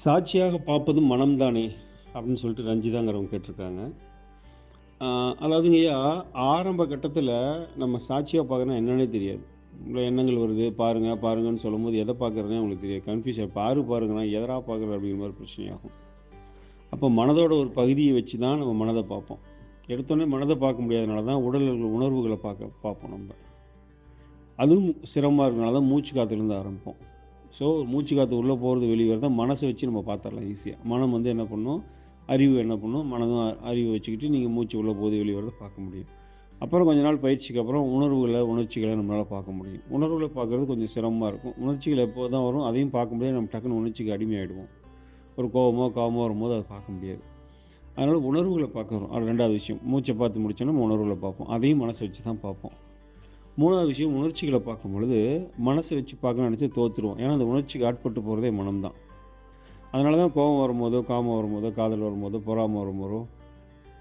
சாட்சியாக பார்ப்பது மனம்தானே அப்படின்னு சொல்லிட்டு ரஞ்சிதாங்கிறவங்க கேட்டிருக்காங்க. அதாவதுங்கய்யா, ஆரம்ப கட்டத்தில் நம்ம சாட்சியாக பார்க்கறோன்னா என்னன்னே தெரியாது. உங்களை எண்ணங்கள் வருது பாருங்க பாருங்கன்னு சொல்லும்போது எதை பார்க்குறதுனே உங்களுக்கு தெரியாது. கன்ஃபியூஷன் பாருங்கன்னா எதரா பார்க்குறது அப்படிங்கிற மாதிரி பிரச்சனையாகும். அப்போ மனதோட ஒரு பகுதியை வச்சு தான் நம்ம மனதை பார்ப்போம். எடுத்தோடனே மனதை பார்க்க முடியாதனால தான் உணர்வுகளை பார்ப்போம் நம்ம. அதுவும் சிரமமாக இருக்கனால தான் மூச்சு காற்றுலேருந்து ஆரம்பிப்போம். ஸோ மூச்சு காற்று உள்ளே போகிறது வெளியே வரத மனசை வச்சு நம்ம பார்த்துடலாம் ஈஸியாக. மனம் வந்து என்ன பண்ணும், அறிவு என்ன பண்ணும், மனதும் அறிவு வச்சுக்கிட்டு நீங்கள் மூச்சு உள்ளே போகுது வெளியே வரத பார்க்க முடியும். அப்புறம் கொஞ்ச நாள் பயிற்சிக்கு அப்புறம் உணர்ச்சிகளை நம்மளால் பார்க்க முடியும். உணர்வுகளை பார்க்குறது கொஞ்சம் சிரமமாக இருக்கும். உணர்ச்சிகள் எப்போ தான் வரும், அதையும் பார்க்க முடியாது. நம்ம டக்குன்னு உணர்ச்சிக்கு அடிமையாகிடுவோம். ஒரு கோபமோ வரும்போது அதை பார்க்க முடியாது. அதனால் உணர்வுகளை பார்க்குறோம். அது ரெண்டாவது விஷயம். மூச்சை பார்த்து முடிச்சோன்னா நம்ம உணர்வுகளை பார்ப்போம். அதையும் மனசை வச்சு தான் பார்ப்போம். மூணாவது விஷயம், உணர்ச்சிகளை பார்க்கும் பொழுது மனசை வச்சு பார்க்க நினச்சி தோற்றுருவோம். ஏன்னா அந்த உணர்ச்சிக்கு ஆட்பட்டு போகிறதே மனம்தான். அதனால தான் கோபம் வரும்போதோ, காமம் வரும்போதோ, காதல் வரும்போதோ, பொறாமை வரும்போதோ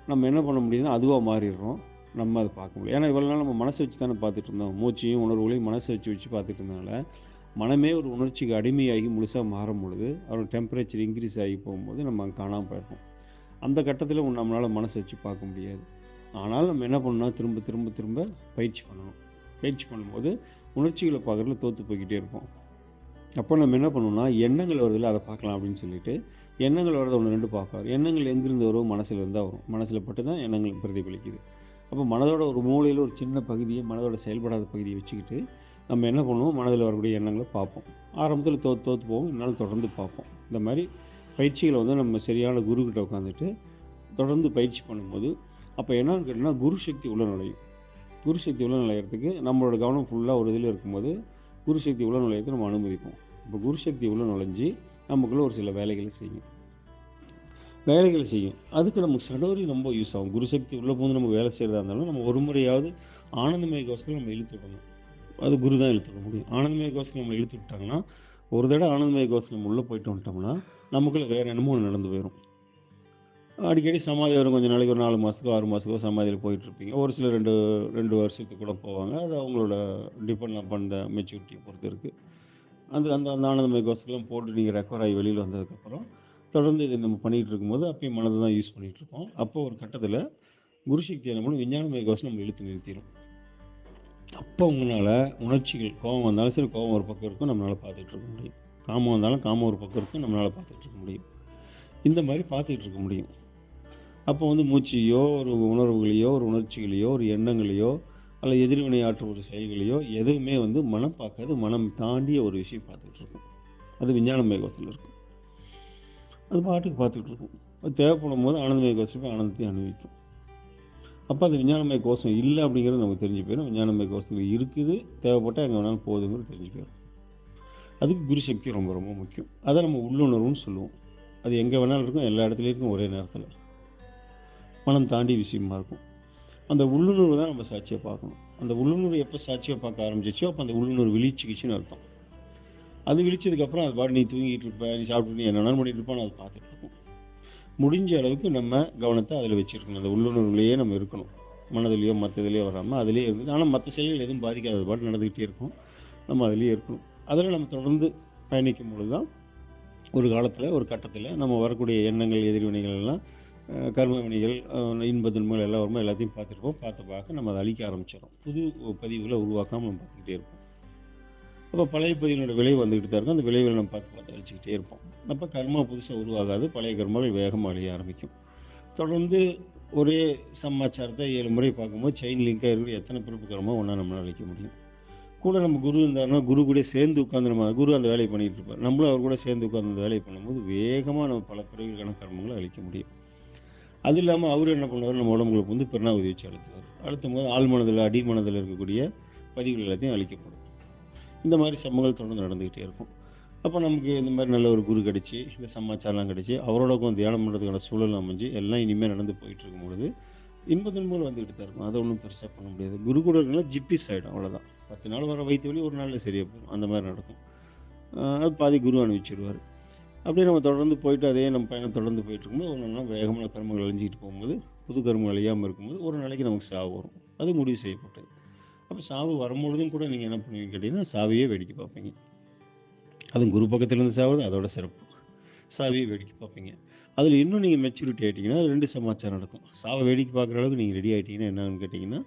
நம்ம என்ன பண்ண முடியுதுன்னா அதுவாக மாறிடுறோம். நம்ம அதை பார்க்க முடியும். ஏன்னா இவ்வளோ நாள் நம்ம மனசை வச்சு தானே பார்த்துட்டு இருந்தோம். மூச்சையும் உணர்வுகளையும் மனசை வச்சு பார்த்துட்டு இருந்தனால மனமே ஒரு உணர்ச்சிக்கு அடிமையாகி முழுசாக மாறும் பொழுது அவரோட டெம்பரேச்சர் இன்க்ரீஸ் ஆகி போகும்போது நம்ம அங்கே காணாமல் போயிருப்போம். அந்த கட்டத்தில் நம்மளால் மனசை வச்சு பார்க்க முடியாது. ஆனால் நம்ம என்ன பண்ணணும், திரும்ப திரும்ப திரும்ப பயிற்சி பண்ணணும். பயிற்சி பண்ணும்போது உணர்ச்சிகளை பார்க்குறதுல தோற்று போய்கிட்டே இருப்போம். அப்போ நம்ம என்ன பண்ணணும்னா, எண்ணங்கள் வருதில்ல அதை பார்க்கலாம் அப்படின்னு சொல்லிட்டு எண்ணங்கள் வரதை 1-2 பார்ப்பார். எண்ணங்கள் எங்கிருந்து வரும், மனசில் இருந்தால் வரும். மனசில் பட்டு தான் எண்ணங்கள் பிரதிபலிக்குது. அப்போ மனதோட ஒரு மூலையில் ஒரு சின்ன பகுதியை, மனதோட செயல்படாத பகுதியை வச்சுக்கிட்டு நம்ம என்ன பண்ணுவோம், மனதில் வரக்கூடிய எண்ணங்களை பார்ப்போம். ஆரம்பத்தில் தோற்று போவோம், என்னால் தொடர்ந்து பார்ப்போம். இந்த மாதிரி பயிற்சிகளை வந்து நம்ம சரியான குருக்கிட்ட உட்காந்துட்டு தொடர்ந்து பயிற்சி பண்ணும்போது அப்போ என்னன்னு கேட்டிங்கன்னா, குரு சக்தி உள்ள நுழையும். குரு சக்தி உள்ள நுழையிறதுக்கு நம்மளோட கவனம் ஃபுல்லாக ஒரு இதில் இருக்கும்போது குரு சக்தி உள்ள நுழையிறதுக்கு நம்ம அனுமதிப்போம். இப்போ குரு சக்தி உள்ள நுழைஞ்சி நமக்குள்ளே ஒரு சில வேலைகளை செய்யும். அதுக்கு நமக்கு சடோரி ரொம்ப யூஸ் ஆகும். குரு சக்தி உள்ளே போது நம்ம வேலை செய்கிறதா இருந்தாலும் நம்ம ஒரு முறையாவது ஆனந்தமய கோஷத்தில் நம்ம இழுத்து விடணும். அது குரு தான் இழுத்து விட முடியும். ஆனந்தமய கோஷத்தில் நம்ம இழுத்து விட்டாங்கன்னா, ஒரு தடவை ஆனந்தமய கோஷத்தில் நம்ம உள்ளே போயிட்டு வந்துட்டோம்னா நமக்குள்ளே வேறு என்னமோ நடந்து போயிடும். அடிக்கடி சமாதி வரும். கொஞ்சம் நாளைக்கு ஒரு 4 மாதத்துக்கோ 6 மாதத்துக்கோ சமாதியில் போயிட்டுருப்பீங்க. ஒரு சில 2 வருஷத்துக்கு கூட போவாங்க. அது அவங்களோட டிபெண்ட் அப்பான் த மெச்சூரிட்டியை பொறுத்து இருக்குது. அந்த அந்த அந்த ஆனந்தமய கோஷத்துலாம் போட்டு நீங்கள் ரெக்கவர் ஆகி வெளியில் வந்ததுக்கப்புறம் தொடர்ந்து இதை நம்ம பண்ணிகிட்டு இருக்கும்போது அப்பயும் மனதை தான் யூஸ் பண்ணிகிட்ருப்போம். அப்போ ஒரு கட்டத்தில் குருசக்தி என்ன பண்ணும், விஞ்ஞானமய கோஷம் நம்ம இழுத்து நிறுத்திடும். அப்போ உங்களால் உணர்ச்சிகள், கோபம் வந்தாலும் சரி, கோபம் ஒரு பக்கம் இருக்கும், நம்மளால் பார்த்துக்கிட்டு இருக்க முடியும். காமம் வந்தாலும் காமம் ஒரு பக்கம் இருக்கும், நம்மளால் பார்த்துக்கிட்டு இருக்க முடியும். இந்த மாதிரி பார்த்துக்கிட்டு இருக்க முடியும். அப்போ வந்து மூச்சையோ, ஒரு உணர்வுகளையோ, ஒரு உணர்ச்சிகளையோ, ஒரு எண்ணங்களையோ, அல்லது எதிர்வினை ஆற்றும் ஒரு செயல்களையோ எதுவுமே வந்து மனம் பார்க்காது. மனம் தாண்டிய ஒரு விஷயம் பார்த்துக்கிட்டு இருக்கும். அது விஞ்ஞானமய கோஷத்தில் இருக்கும். அது பாட்டுக்கு பார்த்துக்கிட்டு இருக்கும். அது தேவைப்படும் போது ஆனந்தமய கோஷம் ஆனந்தத்தை அனுபவிக்கும். அப்போ அது விஞ்ஞானமய கோஷம் இல்லை அப்படிங்கிறது நமக்கு தெரிஞ்சு போயிடும். விஞ்ஞானமய கோஷத்தில் இருக்குது, தேவைப்பட்டால் எங்கே வேணாலும் போகுதுங்கிறது தெரிஞ்சு போயிடும். அதுக்கு குரு சக்தி ரொம்ப ரொம்ப முக்கியம். அதை நம்ம உள்ளுணர்வுன்னு சொல்லுவோம். அது எங்கே வேணாலும் இருக்கும், எல்லா இடத்துலையும் இருக்கும், ஒரே நேரத்தில். மனம் தாண்டி விஷயமா இருக்கும். அந்த உள்ளுணர்வு தான் நம்ம சாட்சியாக பார்க்கணும். அந்த உள்ளுணர்வு எப்போ சாட்சியாக பார்க்க ஆரம்பிச்சிச்சோ அப்போ அந்த உள்ளுணர்வு விழிச்சிக்கிச்சுன்னு அர்த்தம். அது விழிச்சதுக்கப்புறம் அது பாட்டு நீ தூங்கிட்டு இருப்ப, நீ சாப்பிட்டு நீ என்ன வேணாலும் பண்ணிட்டு இருப்பான்னு அது பார்த்துட்டு இருக்கும். முடிஞ்ச அளவுக்கு நம்ம கவனத்தை அதில் வச்சுருக்கணும். அந்த உள்ளுணர்வுலேயே நம்ம இருக்கணும். மனதிலையோ மற்றதுலையோ வராமல் அதிலே இருந்து, ஆனால் மற்ற செயல்கள் எதுவும் பாதிக்காத பாட்டு நடந்துக்கிட்டே இருக்கும். நம்ம அதிலேயே இருக்கணும். அதில் நம்ம தொடர்ந்து பயணிக்கும் பொழுது தான் ஒரு காலத்தில், ஒரு கட்டத்தில் நம்ம வரக்கூடிய எண்ணங்கள், எதிர்வினைகள் எல்லாம், கர்ம வினைகள், இன்ப துன்பங்கள் எல்லாம் வரும்போது எல்லாத்தையும் பார்த்துருப்போம். பார்க்க நம்ம அதை அழிக்க ஆரம்பிச்சிடும். புது பதிவுகளை உருவாக்காமல் நம்ம பார்த்துக்கிட்டே இருப்போம். அப்போ பழைய பதிவுகளோட விளைவு வந்துக்கிட்டு தான் இருக்கும். அந்த விளைவுகளை நம்ம பார்த்து அழிச்சிக்கிட்டே இருப்போம். அப்போ கர்மா புதுசாக உருவாகாது. பழைய கர்மாவில் வேகமாக அழிய ஆரம்பிக்கும். தொடர்ந்து ஒரே சமாச்சாரத்தை 7 முறை பார்க்கும்போது செயின் லிங்காக இருக்கக்கூடிய எத்தனை பிறப்பு கர்மா ஒன்றா நம்மளால் அழிக்க முடியும். கூட நம்ம குரு இருந்தாருன்னா குரு கூட சேர்ந்து உட்காந்து நம்ம குரு அந்த வேலையை பண்ணிகிட்டு இருப்பார். நம்மளும் அவர் கூட சேர்ந்து உட்காந்து அந்த வேலையை பண்ணும்போது வேகமாக நம்ம பல பிறவிகளுக்கான கர்மங்களை அழிக்க முடியும். அது இல்லாமல் அவர் என்ன பண்ணுவார், நம்ம உடம்புகளுக்கு வந்து பிரணாவதி வச்சு அழுத்தும் போது ஆழ் மனதில், அடி மனதில் இருக்கக்கூடிய பதிவுகள் எல்லாத்தையும் அழிக்கப்படும். இந்த மாதிரி சம்பவங்கள் தொடர்ந்து நடந்துக்கிட்டே இருக்கும். அப்போ நமக்கு இந்த மாதிரி நல்ல ஒரு குரு கிடச்சி, இந்த சமாச்சாரம்லாம் கிடச்சி, அவரோட உட்காந்து தியானம் பண்ணுறதுக்கான சூழல் அமைஞ்சு எல்லாம் இனிமேல் நடந்து போயிட்டு இருக்கும் பொழுது இன்ப துன்பங்கள் வந்துக்கிட்டு தான் இருக்கும். அதை ஒன்றும் பெருசாக பண்ண முடியாது. குரு கூட இருந்தாலும் ஜிப்பிஸ் ஆகிடும், அவ்வளோதான். 10 நாள் வர வயிற்று வலி ஒரு நாளில் சரியாக போகும். அந்த மாதிரி நடக்கும். அது பாதி குரு அனுப்பிச்சிடுவார். அப்படியே நம்ம தொடர்ந்து போயிட்டு அதே நம்ம பயணம் தொடர்ந்து போயிட்டு இருக்கும்போது ஒன்று வேகமான கர்மங்கள் அழிஞ்சிக்கிட்டு போகும்போது, புது கர்மங்கள் அழியாமல் இருக்கும்போது ஒரு நாளைக்கு நமக்கு சாவு வரும். அது முடிவு செய்யப்பட்டது. அப்போ சாவு வரும்பொழுதும் கூட நீங்கள் என்ன பண்ணுவீங்க கேட்டிங்கன்னா, சாவையே வேடிக்கை பார்ப்பீங்க. அதுவும் குரு பக்கத்துலேருந்து சாவது அதோட சிறப்பு. சாவியை வேடிக்கை பார்ப்பீங்க. அதில் இன்னும் நீங்கள் மெச்சூரிட்டி ஆகிட்டிங்கன்னா 2 சமாச்சாரம் நடக்கும். சாவை வேடிக்கை பார்க்குற அளவுக்கு நீங்கள் ரெடி ஆகிட்டீங்கன்னா என்னன்னு கேட்டிங்கன்னா,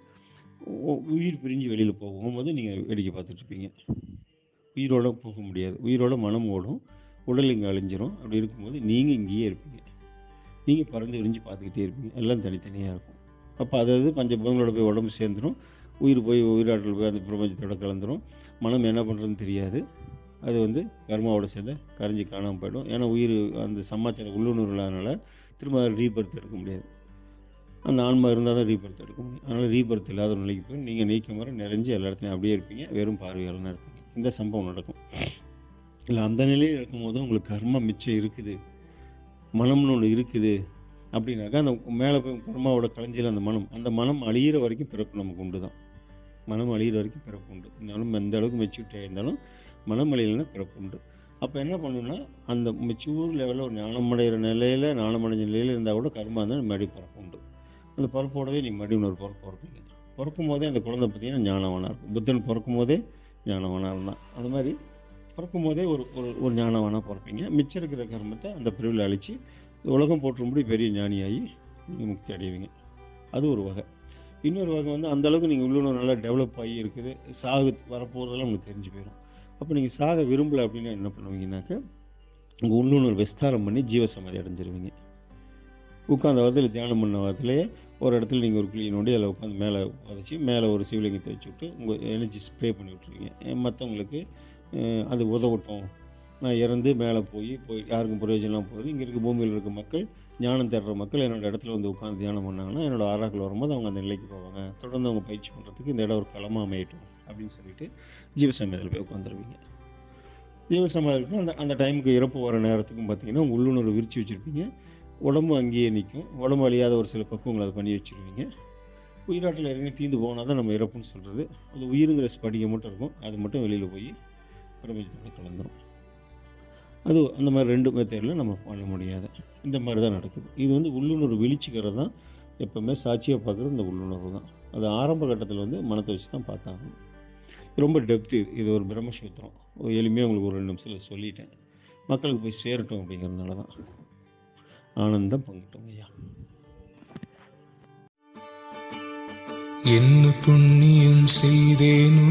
உயிர் பிரிஞ்சு வெளியில் போகும்போது நீங்கள் வேடிக்கை பார்த்துட்ருப்பீங்க. உயிரோட போக முடியாது. உயிரோட மனம் ஓடும். உடல் இங்கே அழிஞ்சிரும். அப்படி இருக்கும்போது நீங்கள் இங்கேயே இருப்பீங்க. நீங்கள் பறந்து விரிஞ்சு பார்த்துக்கிட்டே இருப்பீங்க. எல்லாம் தனித்தனியாக இருக்கும். அப்போ அதாவது பஞ்சபூதங்களோட போய் உடம்பு சேர்ந்துடும். உயிர் போய் உயிராற்றல் போய் அந்த பிரபஞ்சத்தோட கலந்துரும். மனம் என்ன பண்ணுறதுன்னு தெரியாது. அது வந்து கர்மாவோட சேர்ந்து கரைஞ்சி காணாமல் போயிடும். ஏன்னா உயிர் அந்த சமாச்சாரம் உள்ளுணர்வு இல்லாதனால திரும்ப ரீபர்த் எடுக்க முடியாது. அந்த ஆன்மா இருந்தால் தான் ரீபர்த் எடுக்க முடியும். அதனால் ரீபர்த் இல்லாத ஒரு நிலைக்கு போய் நீங்கள் நீக்கம் வர நிறைஞ்சு எல்லா இடத்துலையும் அப்படியே இருப்பீங்க. வெறும் பார்வையாளனாக இருப்பீங்க. இந்த சம்பவம் நடக்கும். இல்லை அந்த நிலையில் இருக்கும்போது உங்களுக்கு கர்மா மிச்சம் இருக்குது, மனம்னு ஒன்று இருக்குது அப்படின்னாக்கா அந்த மேலே போய் கர்மாவோட கலைஞ்சியில் அந்த மனம் அழியிற வரைக்கும் பிறப்பு நமக்கு உண்டு தான். மனம் அழியிற வரைக்கும் பிறப்பு உண்டு. இருந்தாலும் எந்த அளவுக்கு மெச்சூரிட்டி இருந்தாலும் மனம் அழியலைன்னா பிறப்பு உண்டு. அப்போ என்ன பண்ணணும்னா அந்த மெச்சூர் லெவலில் ஒரு ஞானமடைகிற நிலையில் ஞானமடைஞ்ச நிலையில் இருந்தால் கூட கர்மா இருந்தால் மறுபடியும் பிறப்பு உண்டு. அந்த பிறப்போடவே நீங்கள் மறுபடியும் இன்னொரு பிறப்பு பிறப்பீங்க. பிறக்கும் போதே அந்த குழந்தை பார்த்தீங்கன்னா ஞானவனாக இருக்கும். புத்தன் பிறக்கும் போதே ஞானவனாக இருந்தான். அது மாதிரி பிறக்கும் போதே ஒரு ஒரு ஞானவனாக பிறப்பீங்க. மிச்சம் இருக்கிற கர்மத்தை அந்த பிரிவில் அழித்து உலகம் போற்றும்படி பெரிய ஞானியாகி நீங்கள் முக்தி அடைவீங்க. அது ஒரு வகை. இன்னொரு வகை வந்து அந்தளவுக்கு நீங்கள் உள்ளுணர்வு நல்லா டெவலப் ஆகி இருக்குது, சாகு வரப்போகிறதெல்லாம் உங்களுக்கு தெரிஞ்சு போயிடும். அப்போ நீங்கள் சாக விரும்பலை அப்படின்னா என்ன பண்ணுவீங்கன்னாக்க உங்கள் உள்ளுணர்வு விஸ்தாரம் பண்ணி ஜீவசமாதி அடைஞ்சிருவீங்க. உட்காந்த வாரத்தில் தியானம் பண்ண வாரத்திலே ஒரு இடத்துல நீங்கள் ஒரு குழியை நோண்டி அதில் உட்காந்து மேலே வதச்சி மேலே ஒரு சிவலிங்கத்தை வச்சு விட்டு உங்கள் எனர்ஜி ஸ்ப்ரே பண்ணி விட்ருவீங்க. மற்றவங்களுக்கு அது உதவட்டும், நான் இறந்து மேலே போய் யாருக்கும் பிரயோஜனம் போகுது, இங்கே இருக்க பூமியில் இருக்க மக்கள் ஞானம் தேடுற மக்கள் என்னோடய இடத்துல வந்து உட்காந்து தியானம் பண்ணாங்கன்னா என்னோடய ஆறாக்கள் வரும்போது அவங்க அந்த நிலைக்கு போவாங்க. தொடர்ந்து அவங்க பயிற்சி பண்ணுறதுக்கு இந்த இடம் ஒரு களமாக அமையட்டும் அப்படின்னு சொல்லிட்டு ஜீவசமாதியில் போய் உட்காந்துருவீங்க. ஜீவசமாதிக்கு அந்த டைமுக்கு இறப்பு வர நேரத்துக்கும் பார்த்தீங்கன்னா உங்கள் உள்ளுணர்வு விரித்து வச்சுருப்பீங்க. உடம்பு அங்கேயே நிற்கும். உடம்பு அழியாத ஒரு சில பக்குவங்களை அதை பண்ணி வச்சுருவீங்க. உயிராட்டில் இறங்கி தீர்ந்து போனால் தான் நம்ம இறப்புன்னு சொல்கிறது. அது உயிருங்கிற ஸ்படிகை மட்டும் இருக்கும். அது மட்டும் வெளியில் போய் பிரபஞ்சத்தோட கலந்துரும். அது அந்த மாதிரி 2 மெத்தடில் நம்ம பண்ண முடியாது. இந்த மாதிரி தான் நடக்குது. இது வந்து உள்ளுணர்வு விழிச்சிக்கிறது தான் எப்போவுமே சாட்சியாக பார்க்குறது இந்த உள்ளுணர்வு தான். அது ஆரம்ப கட்டத்தில் வந்து மனத்தை வச்சு தான் பார்த்தாங்க. ரொம்ப டெப்த்து. இது ஒரு பிரம்மசூத்திரம். எளிமையாக உங்களுக்கு ஒரு 2 நிமிஷத்தில் சொல்லிட்டேன். மக்களுக்கு போய் சேரட்டும் அப்படிங்கிறதுனால தான். ஆனந்தம் பங்கட்டும் ஐயா. என்ன புண்ணியம் செய்தேனோ